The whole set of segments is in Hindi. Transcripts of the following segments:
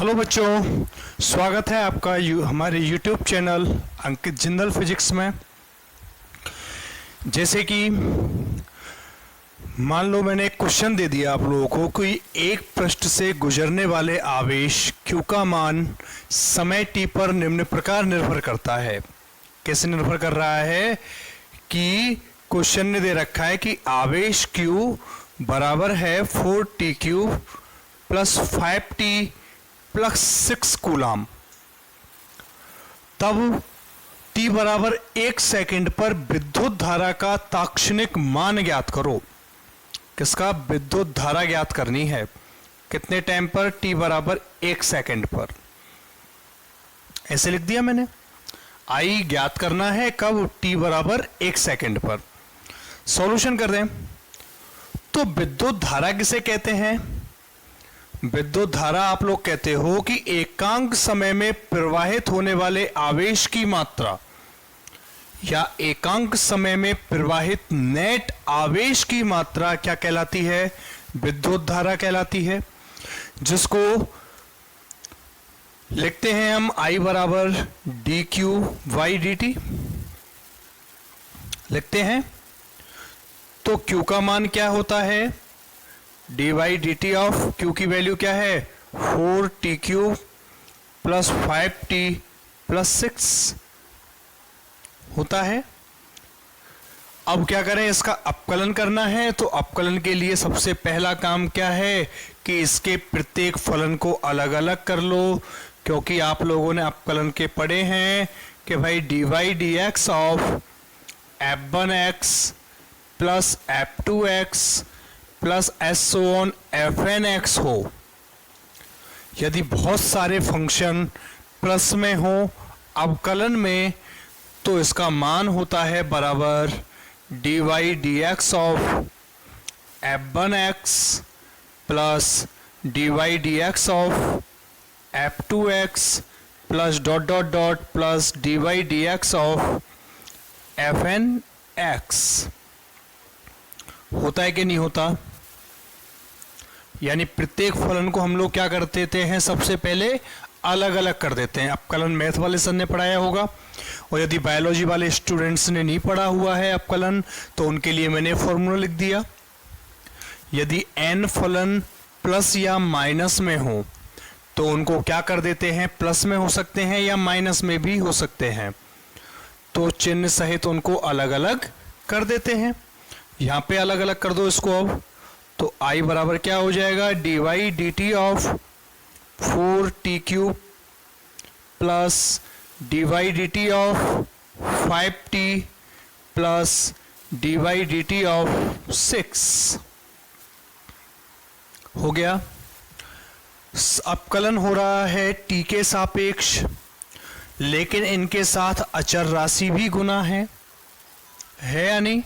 हेलो बच्चों, स्वागत है आपका हमारे YouTube चैनल अंकित जिंदल फिजिक्स में। जैसे कि मान लो मैंने एक क्वेश्चन दे दिया आप लोगों को कि एक पृष्ठ से गुजरने वाले आवेश Q का मान समय t पर निम्न प्रकार निर्भर करता है। कैसे निर्भर कर रहा है कि क्वेश्चन ने दे रखा है कि आवेश Q बराबर है 4t³ plus 5t plus 6 coulomb. तब t बराबर 1 सेकंड पर विद्युत धारा का तात्क्षणिक मान ज्ञात करो। किसका? विद्युत धारा ज्ञात करनी है। कितने टाइम पर? t बराबर 1 सेकंड पर। ऐसे लिख दिया मैंने। I ज्ञात करना है कब? t बराबर 1 सेकंड पर। सॉल्यूशन कर दें तो विद्युत धारा किसे कहते हैं? विद्युत धारा आप लोग कहते हो कि एकांक समय में प्रवाहित होने वाले आवेश की मात्रा या एकांक समय में प्रवाहित नेट आवेश की मात्रा क्या कहलाती है? विद्युत धारा कहलाती है। जिसको लिखते हैं हम I बराबर dq/dt लिखते हैं। तो Q का मान क्या होता है? dy/dt ऑफ Q की वैल्यू क्या है? 4t³ प्लस 5t प्लस 6 होता है। अब क्या करें? इसका अपकलन करना है। तो अपकलन के लिए सबसे पहला काम क्या है कि इसके प्रत्येक फलन को अलग अलग कर लो, क्योंकि आप लोगों ने अपकलन के पढ़े हैं कि भाई dy/dx of f1x plus f2x plus so on fnx हो। यदि बहुत सारे फंक्शन प्लस में हो अवकलन में, तो इसका मान होता है बराबर dy/dx of f1x plus dy/dx of f2x plus dot dot dot plus dy/dx of fnx। होता है कि नहीं होता? यानी प्रत्येक फलन को हम लोग क्या कर देते हैं? सबसे पहले अलग अलग कर देते हैं। अपकलन मैथ वाले सर ने पढ़ाया होगा, और यदि बायोलॉजी वाले स्टूडेंट्स ने नहीं पढ़ा हुआ है अपकलन, तो उनके लिए मैंने फॉर्मूला लिख दिया। यदि n फलन प्लस या माइनस में हो तो उनको क्या कर देते हैं? प्लस में हो सकते हैं या माइनस में भी हो सकते हैं, तो चिन्ह सहित उनको अलग अलग कर देते हैं। यहां पे अलग अलग कर दो इसको। अब तो I बराबर क्या हो जाएगा? dy/dt of 4t³ plus dy/dt of 5t plus dy/dt of 6 हो गया। अपकलन हो रहा है t के सापेक्ष, लेकिन इनके साथ अचर राशि भी गुना है या नहीं?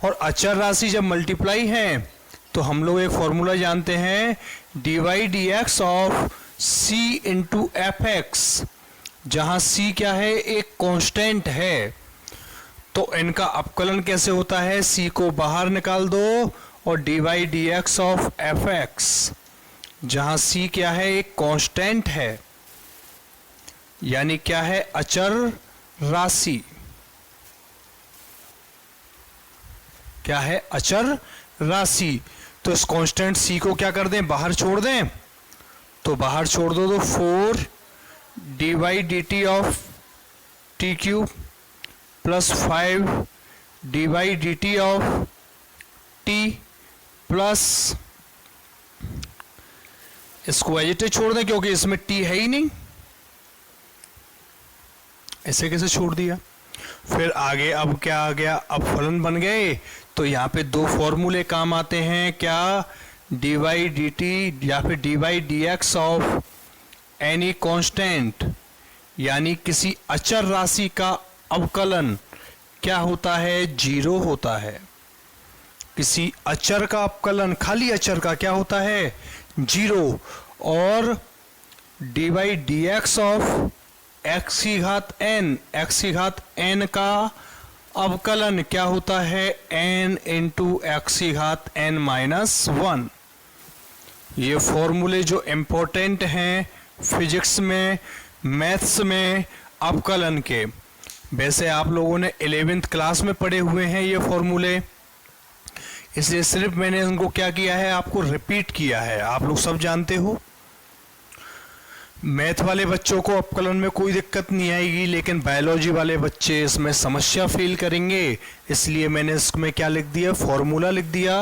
और अचर राशि जब मल्टीप्लाई है तो हम लोग एक फॉर्मूला जानते हैं dy/dx of c into fx, जहां c क्या है? एक कांस्टेंट है। तो इनका अपकलन कैसे होता है? c को बाहर निकाल दो और dy/dx ऑफ fx, जहां c क्या है? एक कांस्टेंट है, यानी क्या है? अचर राशि। क्या है? अचर राशि। तो इस कांस्टेंट c को क्या कर दें? बाहर छोड़ दें। तो बाहर छोड़ दो तो 4 dy/dt of t³ plus 5 dy/dt of t plus, इसको एज इट इज छोड़ दें क्योंकि इसमें t है ही नहीं। ऐसे कैसे छोड़ दिया? फिर आगे अब क्या आ गया? अब फलन बन गए। तो यहाँ पे दो फॉर्मूले काम आते हैं। क्या? dy/dt या फिर dy/dx ऑफ एनी कांस्टेंट, यानी किसी अचर राशि का अवकलन क्या होता है? 0 होता है। किसी अचर का अवकलन, खाली अचर का, क्या होता है? 0। और dy/dx ऑफ x की घात n का अवकलन क्या होता है? n इंटू x की घात n-1। ये फॉर्मूले जो इंपॉर्टेंट हैं फिजिक्स में, मैथ्स में अवकलन के। वैसे आप लोगों ने 11th क्लास में पढ़े हुए हैं ये फॉर्मूले, इसलिए सिर्फ मैंने उनको क्या किया है, आपको रिपीट किया है, आप लोग सब जानते हो। मैथ वाले बच्चों को अवकलन में कोई दिक्कत नहीं आएगी, लेकिन बायोलॉजी वाले बच्चे इसमें समस्या फील करेंगे, इसलिए मैंने इसमें क्या लिख दिया, फॉर्मूला लिख दिया,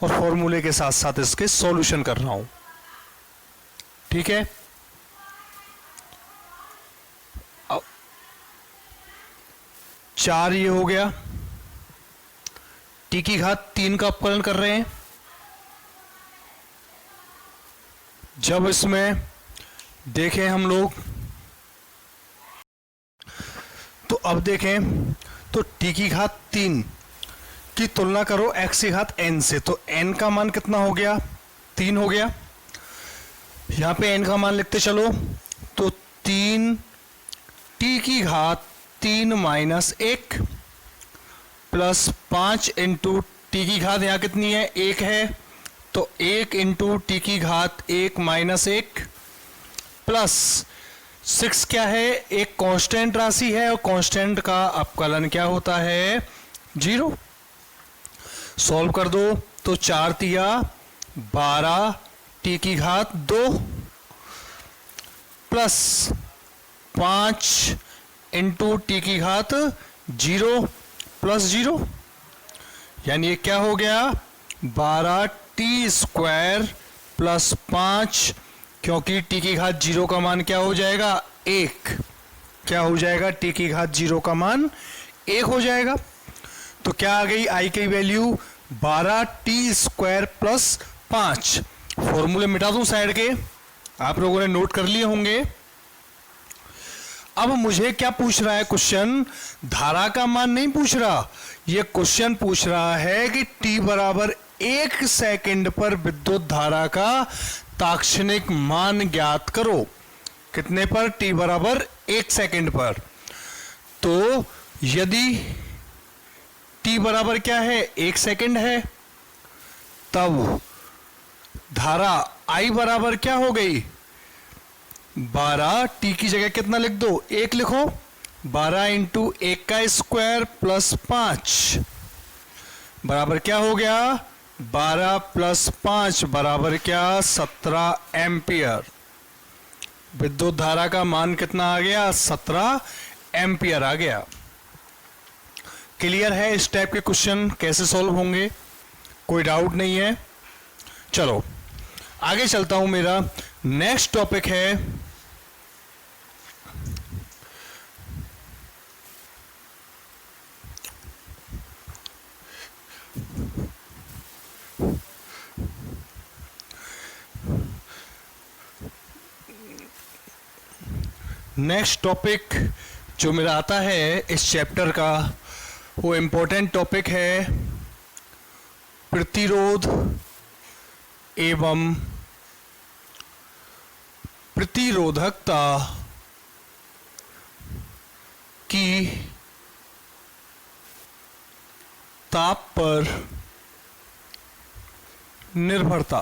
और फॉर्मूले के साथ साथ इसके सॉल्यूशन कर रहा हूं। ठीक है, अब 4 ये हो गया, t की घात 3 का अवकलन कर रहे हैं। जब इसमें देखें हम लोग, तो अब देखें तो t की घात 3 की तुलना करो x की घात n से, तो n का मान कितना हो गया, 3 हो गया। यहां पे n का मान लिखते चलो, तो 3 t की घात 3 माइनस 1 प्लस 5 इंटू टी की घात यहां कितनी है, 1 है, तो 1 इंटू टी की घात 1 माइनस 1 प्लस 6 क्या है, एक कांस्टेंट राशि है, और कांस्टेंट का अवकलन क्या होता है, 0। सॉल्व कर दो, तो 4 तिया 12 टी की घात 2 प्लस 5 इंटू टी की घात 0 प्लस 0, यानी ये क्या हो गया, 12 टी स्क्वायर प्लस 5, क्योंकि टी की घात 0 का मान क्या हो जाएगा, 1। क्या हो जाएगा, टी की घात 0 का मान 1 हो जाएगा। तो क्या आ गई आई की वैल्यू, 12 टी स्क्वायर प्लस 5। फॉर्मूले मिटा दूं साइड के, आप लोगों ने नोट कर लिए होंगे। अब मुझे क्या पूछ रहा है क्वेश्चन, धारा का मान नहीं पूछ रहा, ये क्वेश्चन पूछ रहा है कि t बराबर 1 सेकंड पर विद्युत धारा का ताक्षणिक मान ज्ञात करो। कितने पर, t बराबर 1 सेकंड पर। तो यदि t बराबर क्या है, 1 सेकंड है, तब धारा I बराबर क्या हो गई, 12, t की जगह कितना लिख दो, 1 लिखो, 12 इंटू 1 का स्क्वायर प्लस 5 बराबर क्या हो गया, 12 प्लस 5 बराबर क्या, 17 एम्पियर। विद्युत धारा का मान कितना आ गया, 17 एम्पियर आ गया। क्लियर है इस टाइप के क्वेश्चन कैसे सॉल्व होंगे, कोई डाउट नहीं है। चलो आगे चलता हूं, मेरा नेक्स्ट टॉपिक है नेक्स्ट टॉपिक जो मेरा आता है इस चैप्टर का, वो इंपॉर्टेंट टॉपिक है प्रतिरोध एवं प्रतिरोधकता की ताप पर निर्भरता।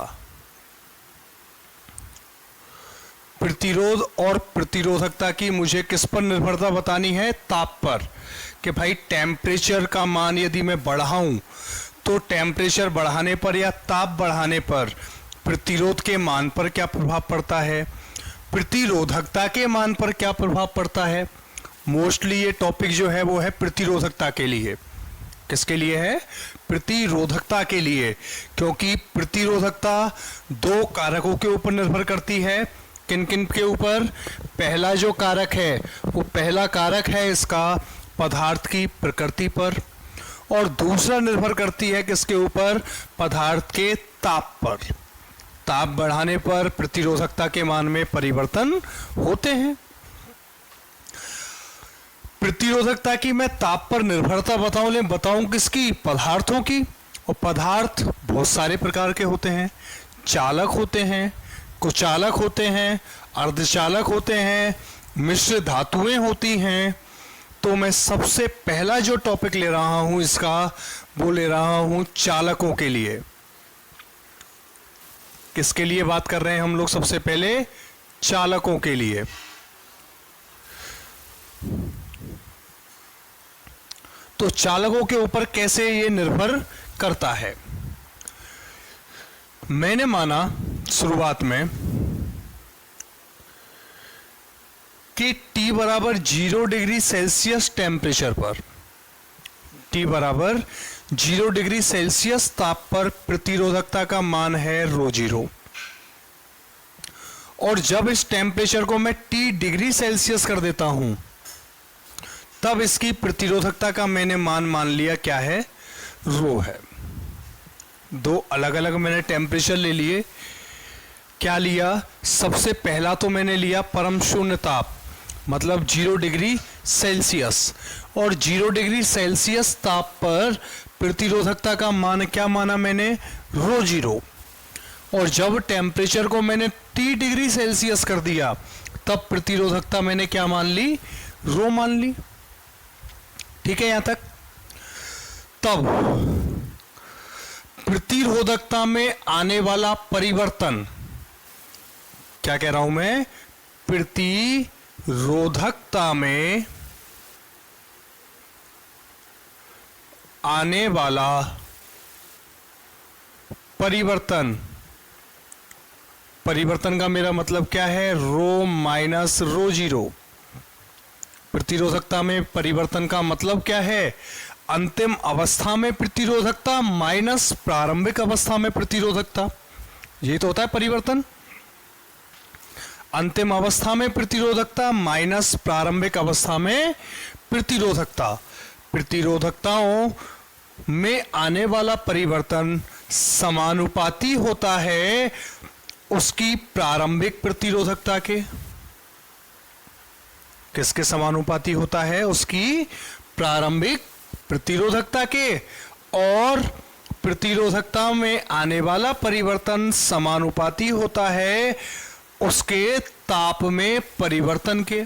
प्रतिरोध और प्रतिरोधकता की मुझे किस पर निर्भरता बतानी है, ताप पर। कि भाई टेम्परेचर का मान यदि मैं बढ़ाऊं, तो टेम्परेचर बढ़ाने पर या ताप बढ़ाने पर प्रतिरोध के मान पर क्या प्रभाव पड़ता है, प्रतिरोधकता के मान पर क्या प्रभाव पड़ता है। मोस्टली ये टॉपिक जो है वो है प्रतिरोधकता के लिए। किसके लिए है, प्रतिरोधकता के लिए, क्योंकि प्रतिरोधकता 2 कारकों के ऊपर निर्भर करती है। किन किन के ऊपर, पहला जो कारक है वो पहला कारक है इसका पदार्थ की प्रकृति पर, और दूसरा निर्भर करती है किसके ऊपर, पदार्थ के ताप पर। ताप बढ़ाने पर प्रतिरोधकता के मान में परिवर्तन होते हैं। प्रतिरोधकता की मैं ताप पर निर्भरता बताऊं किसकी, पदार्थों की। और पदार्थ बहुत सारे प्रकार के होते हैं, चालक होते हैं, कुचालक होते हैं, अर्धचालक होते हैं, मिश्र धातुएं होती हैं। तो मैं सबसे पहला जो टॉपिक ले रहा हूं इसका, वो ले रहा हूं चालकों के लिए। किसके लिए बात कर रहे हैं हम लोग, सबसे पहले चालकों के लिए। तो चालकों के ऊपर कैसे ये निर्भर करता है? मैंने माना शुरुआत में कि T बराबर 0 डिग्री सेल्सियस टेम्परेचर पर, T बराबर 0 डिग्री सेल्सियस ताप पर प्रतिरोधकता का मान है रो जीरो। और जब इस टेम्परेचर को मैं T डिग्री सेल्सियस कर देता हूं, तब इसकी प्रतिरोधकता का मैंने मान लिया क्या है, रो है। दो अलग अलग मैंने टेम्परेचर ले लिए। क्या लिया? सबसे पहला तो मैंने लिया परम शून्य ताप, मतलब 0 डिग्री सेल्सियस, और 0 डिग्री सेल्सियस ताप पर प्रतिरोधकता का मान क्या माना मैंने, रो जीरो। और जब टेम्परेचर को मैंने T डिग्री सेल्सियस कर दिया, तब प्रतिरोधकता मैंने क्या मान ली, रो मान ली। ठीक है यहां तक? तब प्रतिरोधकता में आने वाला परिवर्तन, क्या कह रहा हूं मैं, प्रतिरोधकता में आने वाला परिवर्तन, परिवर्तन का मेरा मतलब क्या है, रो माइनस रो जीरो। प्रतिरोधकता में परिवर्तन का मतलब क्या है, अंतिम अवस्था में प्रतिरोधकता माइनस प्रारंभिक अवस्था में प्रतिरोधकता। यही तो होता है परिवर्तन। अंतिम अवस्था में प्रतिरोधकता माइनस प्रारंभिक अवस्था में प्रतिरोधकता। प्रतिरोधकताओं में आने वाला परिवर्तन समानुपाती होता है उसकी प्रारंभिक प्रतिरोधकता के। किसके समानुपाती होता है? उसकी प्रारंभिक प्रतिरोधकता के। और प्रतिरोधकता में आने वाला परिवर्तन समानुपाती होता है उसके ताप में परिवर्तन के।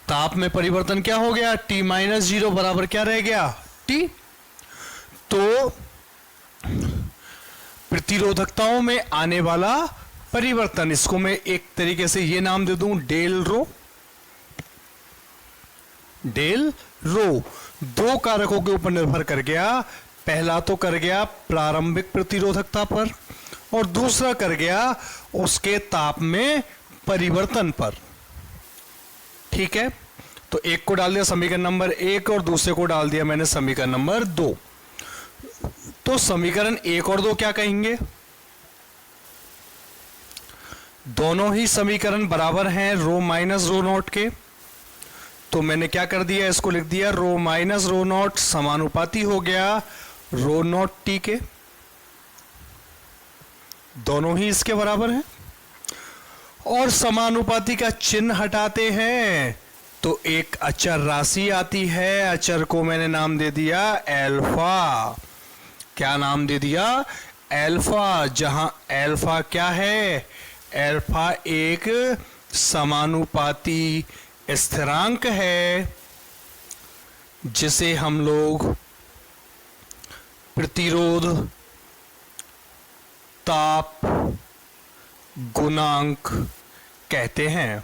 ताप में परिवर्तन क्या हो गया, T माइनस जीरो बराबर क्या रह गया, T। तो प्रतिरोधकताओं में आने वाला परिवर्तन, इसको मैं एक तरीके से ये नाम दे दूं, डेल रो। डेल रो दो कारकों के ऊपर निर्भर कर गया। पहला तो कर गया प्रारंभिक प्रतिरोधकता पर, और दूसरा कर गया उसके ताप में परिवर्तन पर। ठीक है, तो एक को डाल दिया समीकरण नंबर 1 और दूसरे को डाल दिया मैंने समीकरण नंबर 2। तो समीकरण 1 और 2 क्या कहेंगे? दोनों ही समीकरण बराबर हैं रो माइनस रो नॉट के। तो मैंने क्या कर दिया, इसको लिख दिया रो माइनस रो नॉट समानुपाती हो गया रो नॉट T के। दोनों ही इसके बराबर हैं। और समानुपाती का चिन्ह हटाते हैं तो एक अचर राशि आती है। अचर को मैंने नाम दे दिया एल्फा। क्या नाम दे दिया, एल्फा। जहां एल्फा क्या है, एल्फा एक समानुपाती स्थिरांक है जिसे हम लोग प्रतिरोध ताप गुणांक कहते हैं।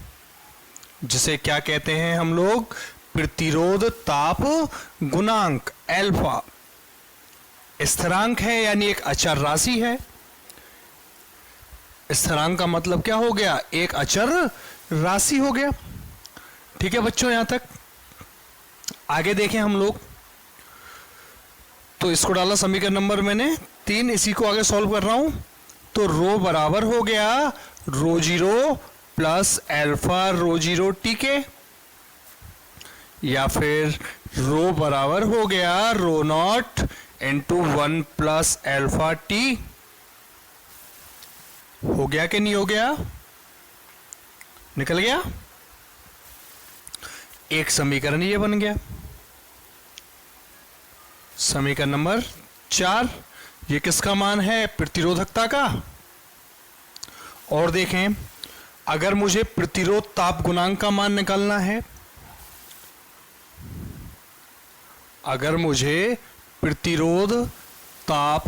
जिसे क्या कहते हैं हम लोग, प्रतिरोध ताप गुणांक। एल्फा स्थिरांक है, यानी एक अचर राशि है। स्थिरांक का मतलब क्या हो गया, एक अचर राशि हो गया। ठीक है बच्चों, यहां तक आगे देखें हम लोग। तो इसको डाला समीकरण नंबर मैंने 3, इसी को आगे सॉल्व कर रहा हूं। तो रो बराबर हो गया rho zero plus alpha rho zero T के, या फिर रो बराबर हो गया rho not into 1 plus alpha T। हो गया कि नहीं हो गया, निकल गया। एक समीकरण ये बन गया। समीकरण नंबर 4, ये किसका मान है, प्रतिरोधकता का। और देखें, अगर मुझे प्रतिरोध ताप गुणांक का मान निकालना है, अगर मुझे प्रतिरोध ताप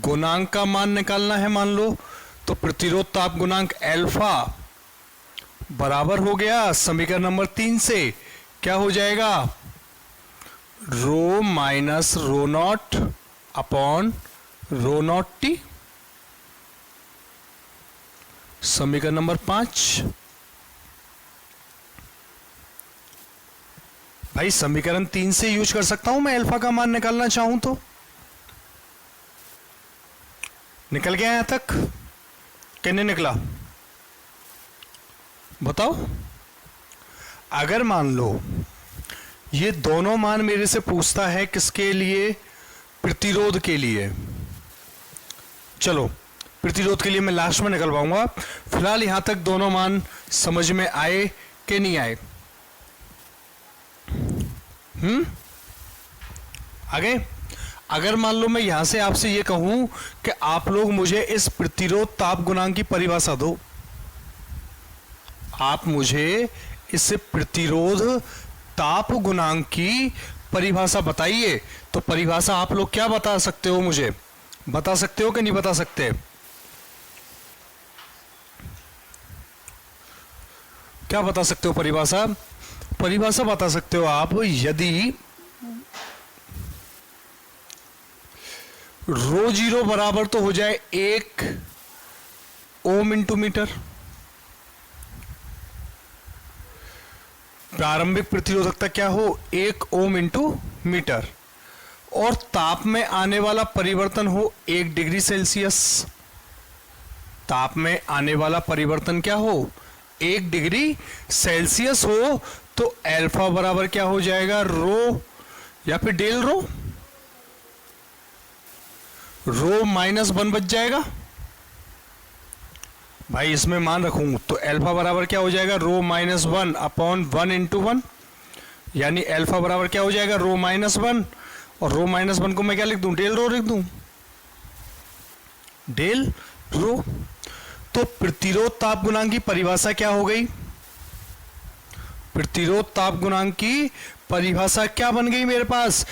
गुणांक का मान निकालना है मान लो, तो प्रतिरोध ताप गुणांक अल्फा बराबर हो गया समीकरण नंबर 3 से, क्या हो जाएगा, rho minus rho not upon rho not T. समीकरण नंबर 5। भाई समीकरण 3 से यूज कर सकता हूं मैं अल्फा का मान निकालना चाहूं तो। निकल गया यहां तक कि नहीं निकला, बताओ। अगर मान लो ये दोनों मान मेरे से पूछता है किसके लिए, प्रतिरोध के लिए। चलो प्रतिरोध के लिए मैं लास्ट में निकलवाऊंगा, फिलहाल यहां तक दोनों मान समझ में आए कि नहीं आए? आगे अगर मान लो मैं यहां से आपसे ये कहूं कि आप लोग मुझे इस प्रतिरोध ताप गुणांक की परिभाषा दो, आप मुझे इस प्रतिरोध ताप गुणांक की परिभाषा बताइए, तो परिभाषा आप लोग क्या बता सकते हो, मुझे बता सकते हो कि नहीं बता सकते? क्या बता सकते हो परिभाषा? परिभाषा बता सकते हो आप, यदि रो जीरो बराबर तो हो जाए 1 ओम इंटू मीटर, प्रारंभिक प्रतिरोधकता क्या हो, 1 ओम इंटू मीटर, और ताप में आने वाला परिवर्तन हो 1 डिग्री सेल्सियस। ताप में आने वाला परिवर्तन क्या हो, 1 डिग्री सेल्सियस हो, तो अल्फा बराबर क्या हो जाएगा, रो या फिर डेल रो, रो -1 बच जाएगा। भाई इसमें मान रखूं तो अल्फा बराबर क्या हो जाएगा, रो -1 अपॉन 1 इंटू 1, यानी अल्फा बराबर क्या हो जाएगा, रो -1, और रो -1 को मैं क्या लिख दूं, डेल रो लिख दूं, डेल रो। तो प्रतिरोध ताप गुणांक की परिभाषा क्या हो गई, प्रतिरोध ताप गुणांक की परिभाषा क्या बन गई मेरे पास,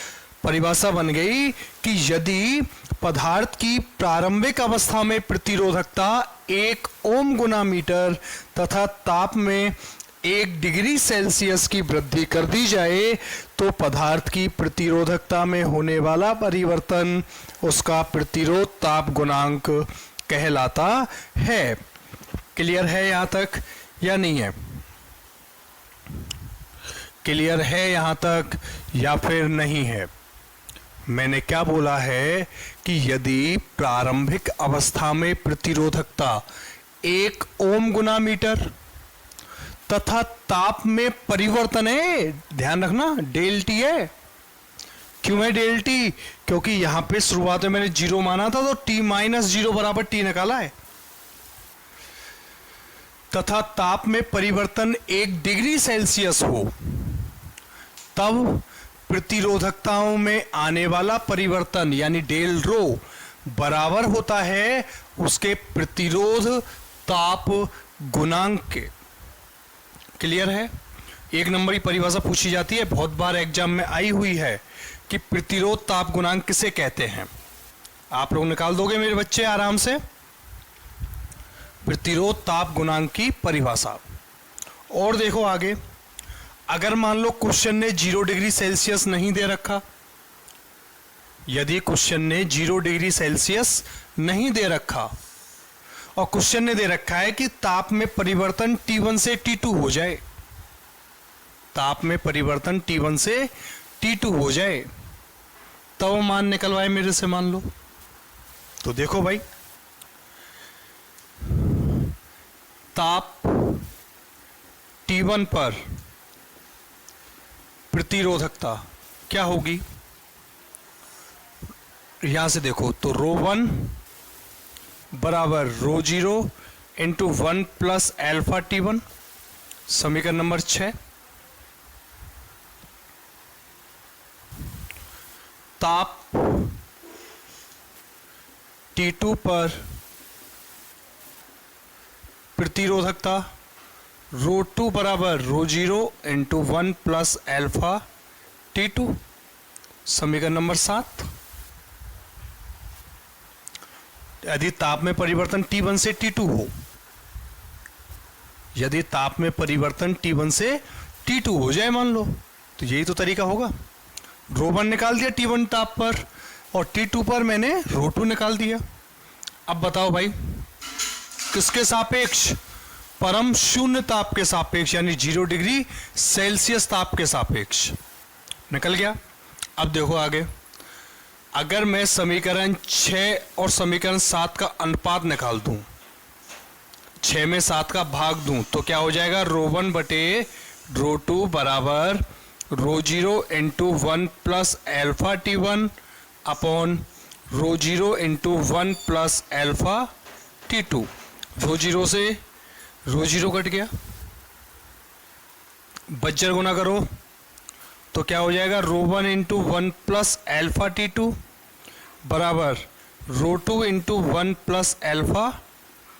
परिभाषा बन गई कि यदि पदार्थ की प्रारंभिक अवस्था में प्रतिरोधकता 1 ओम गुना मीटर तथा ताप में 1 डिग्री सेल्सियस की वृद्धि कर दी जाए, तो पदार्थ की प्रतिरोधकता में होने वाला परिवर्तन उसका प्रतिरोध ताप गुणांक कहलाता है। क्लियर है यहां तक या नहीं है? क्लियर है यहां तक या फिर नहीं है? मैंने क्या बोला है कि यदि प्रारंभिक अवस्था में प्रतिरोधकता 1 ओम गुना मीटर तथा ताप में परिवर्तन है, ध्यान रखना डेल टी है। क्यों है डेल टी? क्योंकि यहां पे शुरुआत में मैंने 0 माना था, तो t-0 बराबर टी निकाला है, तथा ताप में परिवर्तन 1 डिग्री सेल्सियस हो, तब प्रतिरोधकताओं में आने वाला परिवर्तन यानी डेल रो बराबर होता है उसके प्रतिरोध ताप गुणांक के। क्लियर है? 1 नंबर की परिभाषा पूछी जाती है, बहुत बार एग्जाम में आई हुई है कि प्रतिरोध ताप गुणांक किसे कहते हैं। आप लोग निकाल दोगे मेरे बच्चे आराम से प्रतिरोध ताप गुणांक की परिभाषा। और देखो आगे, अगर मान लो क्वेश्चन ने 0 डिग्री सेल्सियस नहीं दे रखा, यदि क्वेश्चन ने 0 डिग्री सेल्सियस नहीं दे रखा और क्वेश्चन ने दे रखा है कि ताप में परिवर्तन T1 से T2 हो जाए, ताप में परिवर्तन T1 से T2 हो जाए, तब मान निकलवाए मेरे से मान लो। तो देखो भाई, ताप T1 पर प्रतिरोधकता क्या होगी, यहां से देखो तो रो 1 बराबर रो 0 इंटू 1 प्लस अल्फा T1, समीकरण नंबर 6। ताप T2 पर प्रतिरोधकता रो 2 बराबर रो 0 इंटू 1 प्लस अल्फा T2, समीकरण नंबर 7। यदि ताप में परिवर्तन T1 से T2 हो, यदि ताप में परिवर्तन T1 से T2 हो जाए मान लो, तो यही तो तरीका होगा। ρ1 निकाल दिया T1 ताप पर और T2 पर मैंने ρ2 निकाल दिया। अब बताओ भाई किसके सापेक्ष? परम शून्य ताप के सापेक्ष, यानी 0 डिग्री सेल्सियस ताप के सापेक्ष। निकल गया। अब देखो आगे, अगर मैं समीकरण 6 और समीकरण 7 का अनुपात निकाल दूं, 6 में 7 का भाग दूं, तो क्या हो जाएगा? ρ1 बटे ρ2 बराबर ρ0 into 1 plus alpha T1 upon ρ0 into 1 plus alpha T2। ρ0 से ρ0 कट गया, बज्जर गुना करो तो क्या हो जाएगा? ρ1 इंटू 1 प्लस एल्फा T2 बराबर ρ2 इंटू 1 प्लस एल्फा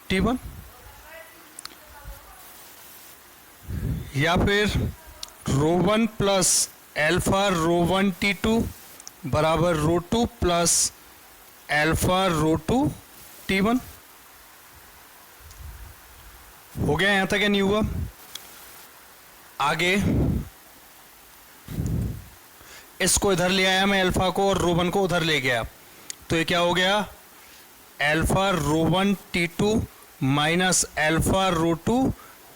T1, या फिर ρ1 प्लस एल्फा ρ1 T2 बराबर ρ2 प्लस एल्फा ρ2 T1। हो गया यहां तक या नहीं हुआ? आगे इसको इधर ले आया मैं अल्फा को, और ρ1 को उधर ले गया, तो ये क्या हो गया? Alpha ρ1 T2 minus alpha ρ2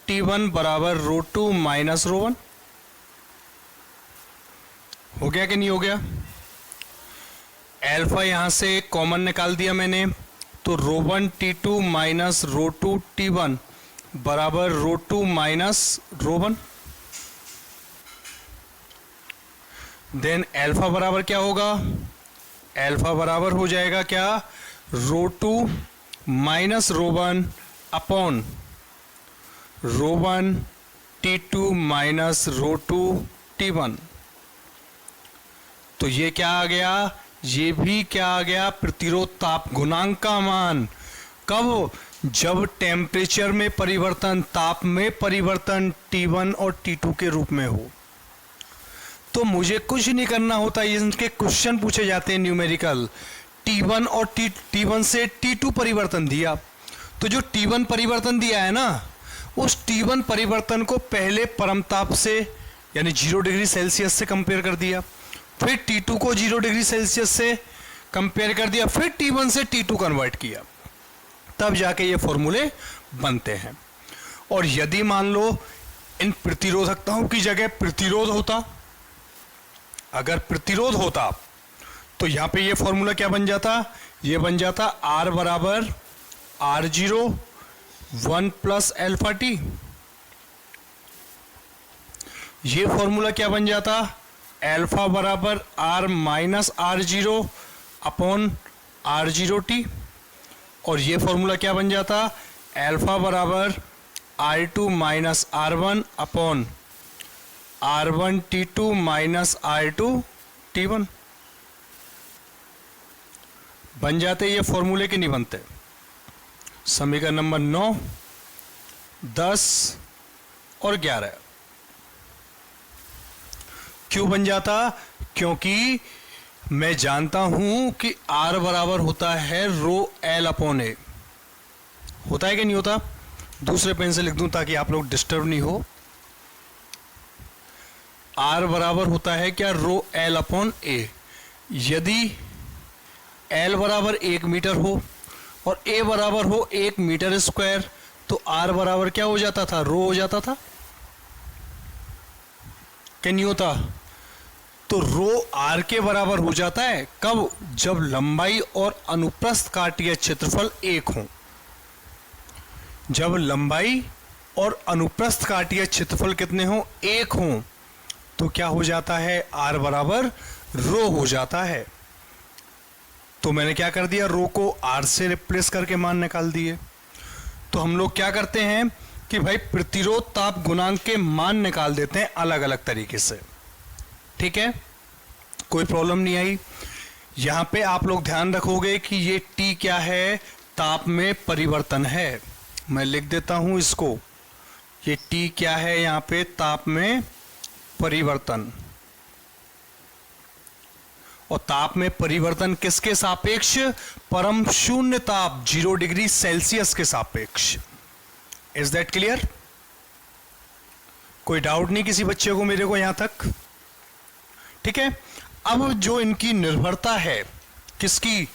T1 बराबर ρ2 माइनस ρ1। हो गया कि नहीं हो गया? एल्फा यहां से कॉमन निकाल दिया मैंने, तो ρ1 T2 माइनस ρ2 T1 बराबर ρ2 माइनस ρ1। देन एल्फा बराबर क्या होगा? एल्फा बराबर हो जाएगा क्या? ρ2 minus ρ1 upon ρ1 T2 minus ρ2 T1। तो ये क्या आ गया? ये भी क्या आ गया? प्रतिरोध ताप गुणांक का मान। कब? जब टेम्परेचर में परिवर्तन, ताप में परिवर्तन T1 और T2 के रूप में हो। तो मुझे कुछ नहीं करना होता, इनके क्वेश्चन पूछे जाते हैं न्यूमेरिकल। T1 और T1 से T2 परिवर्तन दिया, तो जो T1 परिवर्तन दिया है ना, उस T1 परिवर्तन को पहले परम ताप से यानी 0 डिग्री सेल्सियस से कंपेयर कर दिया, फिर T2 को 0 डिग्री सेल्सियस से कंपेयर कर दिया, फिर T1 से T2 कन्वर्ट किया, तब जाके ये फॉर्मूले बनते हैं। और यदि मान लो इन प्रतिरोधकताओं की जगह प्रतिरोध होता, अगर प्रतिरोध होता तो यहां पे ये फॉर्मूला क्या बन जाता? ये बन जाता R बराबर R0 1 प्लस एल्फा T। ये फॉर्मूला क्या बन जाता? एल्फा बराबर R minus R0 upon R0T। और ये फॉर्मूला क्या बन जाता? एल्फा बराबर R2 minus R1 upon R1 T2 minus R2 T1। बन जाते ये फॉर्मूले के नहीं बनते? समीकरण नंबर 9, 10 और 11 क्यों बन जाता? क्योंकि मैं जानता हूं कि R बराबर होता है रो एल अपॉन ए। होता है कि नहीं होता? दूसरे पेन से लिख दूं ताकि आप लोग डिस्टर्ब नहीं हो। R बराबर होता है क्या? रो एल अपॉन ए। यदि L बराबर 1 मीटर हो और A बराबर हो 1 मीटर स्क्वायर, तो R बराबर क्या हो जाता था? रो हो जाता था कि नहीं होता? तो रो R के बराबर हो जाता है कब? जब लंबाई और अनुप्रस्थ काटीय क्षेत्रफल एक हो। जब लंबाई और अनुप्रस्थ काटीय क्षेत्रफल कितने हो? एक हो, तो क्या हो जाता है? R बराबर रो हो जाता है। तो मैंने क्या कर दिया? रो को R से रिप्लेस करके मान निकाल दिए। तो हम लोग क्या करते हैं कि भाई प्रतिरोध ताप गुणांक के मान निकाल देते हैं अलग अलग तरीके से। ठीक है, कोई प्रॉब्लम नहीं आई। यहां पे आप लोग ध्यान रखोगे कि ये T क्या है? ताप में परिवर्तन है। मैं लिख देता हूं इसको। ये T क्या है? यहां पे ताप में परिवर्तन। और ताप में परिवर्तन किसके सापेक्ष? परम शून्य ताप 0 डिग्री सेल्सियस के सापेक्ष। Is that clear? कोई डाउट नहीं किसी बच्चे को मेरे को यहां तक? ठीक है। अब जो इनकी निर्भरता है किसकी?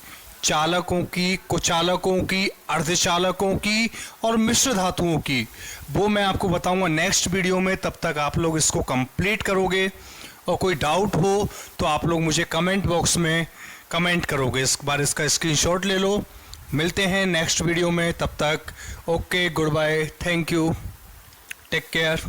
चालकों की, कुचालकों की, अर्धचालकों की और मिश्र धातुओं की, वो मैं आपको बताऊंगा नेक्स्ट वीडियो में। तब तक आप लोग इसको कंप्लीट करोगे और कोई डाउट हो तो आप लोग मुझे कमेंट बॉक्स में कमेंट करोगे। इस बार इसका स्क्रीनशॉट ले लो। मिलते हैं नेक्स्ट वीडियो में, तब तक okay, goodbye, thank you, take care.